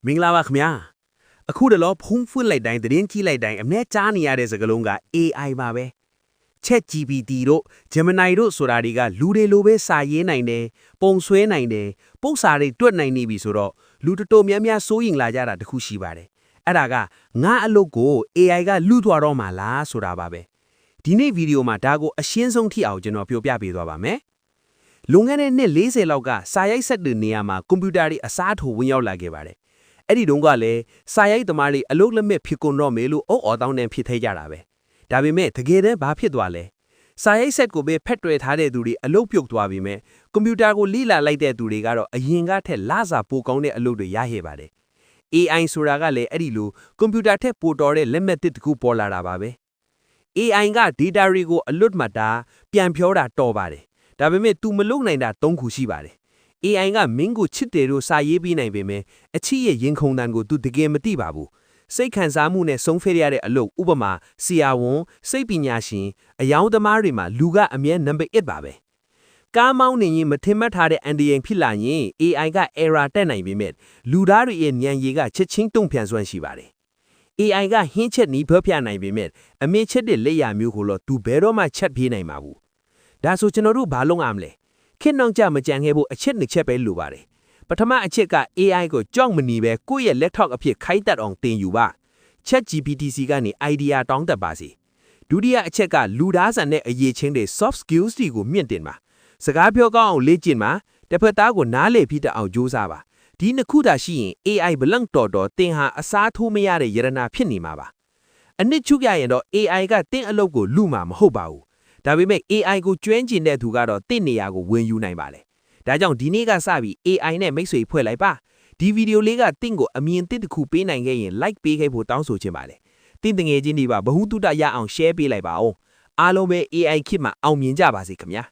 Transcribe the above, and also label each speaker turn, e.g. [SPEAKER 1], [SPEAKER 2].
[SPEAKER 1] မင်္ဂလာပါခင်ဗျာအခုတလောဖုံးဖွင့်လိုက်တိုင်းသတင်းကြီးလိုက်တိုင်းအမြဲကြားနေရတဲ့စကားလုံးက AI ပါပဲ ChatGPT တို့ Gemini တို့ဆိုတာတွေကလူတွေလိုပဲစာရေးနိုင်တယ်ပုံဆွဲနိုင်တယ်ပုံစာတွေတွက်နိုင်နေပြီဆိုတော့လူတော်တော်များများစိုးရင်လာကြတာတခုရှိပါတယ်အဲ့ဒါကငါအလုပ်ကို AI ကလူသွားတော့မှာလားဆိုတာပါပဲဒီနေ့ဗီဒီယိုမှာဒါကိုအရှင်းဆုံးထိအောင်ကျွန်တော်ပြောပြပေးသွားပါမယ်လွန်ခဲ့တဲ့နှစ်40လောက်ကစာရိုက်ဆက်တဲ့နေရာမှာကွန်ပျူတာတွေအစားထိုးဝင်ရောက်လာခဲ့ပါတယ်အဲ့ဒီတုန်းကလည်းစာရိုက်သမားတွေအလုပ်လက်မဲ့ဖြစ်ကုန်တော့မယ်လို့အော်အော်တောင်းတန်းဖြစ်သေးကြတာပဲဒါပေမဲ့တကယ်တမ်းဘာဖြစ်သွားလဲစာရိုက်ဆက်ကိုပဲဖက်တွယ်ထားတဲ့သူတွေအလုပ်ပြုတ်သွားပြီမဲ့ကွန်ပျူတာကိုလိလာလိုက်တဲ့သူတွေကတော့အရင်ကထက်လစာပိုကောင်းတဲ့အလုပ်တွေရခဲ့ပါတယ် AI ဆိုတာကလည်းအဲ့ဒီလိုကွန်ပျူတာထက်ပိုတော်တဲ့လက်မဲ့တစ်တခုပေါ်လာတာပါပဲ AI က data တွေကိုအလွတ်မှတ်တာပြန်ပြောတာတော်ပါတယ်ဒါပေမဲ့ तू မလုပ်နိုင်တာ၃ခုရှိပါတယ်AI ကမင်းကိုချစ်တယ်လို့စာရေးပေးနိုင်ပေမဲ့အချစ်ရဲ့ရင်ခုန်တန်ကို तू တကယ်မသိပါဘူးစိတ်ခံစားမှုနဲ့ဆုံးဖြတ်ရတဲ့အလုပ်ဥပမာဆရာဝန်စိတ်ပညာရှင်အယောင်သမားတွေမှာလူကအမြဲနံပါတ်1ပါပဲကားမောင်းနေရင်မထင်မှတ်ထားတဲ့အန်ဒီယန်ဖြစ်လာရင် AI က error တက်နိုင်ပေမဲ့လူသားတွေရဲ့ဉာဏ်ရည်ကချက်ချင်းတုံ့ပြန်စွမ်းရှိပါတယ် AI ကဟင်းချက်နီးဖျက်ပြနိုင်ပေမဲ့အမေချက်တဲ့လက်ရမျိုးကိုတော့ तू ဘယ်တော့မှချက်ပြေးနိုင်မှာဘူးဒါဆိုကျွန်တော်တို့ဘာလုပ်ရမလဲခေတ်နောက်ကျမကြံခဲ့ဖို့အချက်နှစ်ချက်ပဲလိုပါတယ်ပထမအချက်က AI ကိုကြောက်မနေပဲကိုယ့်ရဲ့ laptop အဖြစ်ခိုင်းတက်အောင်သင်ယူပါ ChatGPT ကနေ idea တောင်းတတ်ပါစေဒုတိယအချက်ကလူသားဆန်တဲ့အရေးချင်းတွေ soft skills တွေကိုမြင့်တင်ပါစကားပြောကောင်းအောင်လေ့ကျင့်ပါတစ်ဖက်သားကိုနားလည်ပြီးတအောင်ကြိုးစားပါဒီနှစ်ခုသာရှိရင် AI ဘလန့်တော်သင်ဟာအစားထိုးမရတဲ့ယရနာဖြစ်နေမှာပါအနစ်ချုပ်ရရင်တော့ AI ကသင်အလုပ်ကိုလူမှာမဟုတ်ပါဘူးဒါပေမဲ့ AI ကိုကျွမ်းကျင်တဲ့သူကတော့တင့်နေရာကိုဝင်ယူနိုင်ပါလေဒါကြောင့်ဒီနေ့ကစပြီး AI နဲ့မိတ်ဆွေဖွဲ့လိုက်ပါဒီဗီဒီယိုလေးကတင့်ကိုအမြင်တစ်တစ်ခုပေးနိုင်ခဲ့ရင် like ပေးခဲ့ဖို့တောင်းဆိုချင်ပါတယ်တင့်တငယ်ချင်းတွေပါဘဟုတုတရအောင် share ပေးလိုက်ပါဦးအားလုံးပဲ AI ခေတ်မှာအောင်မြင်ကြပါစေခင်ဗျာ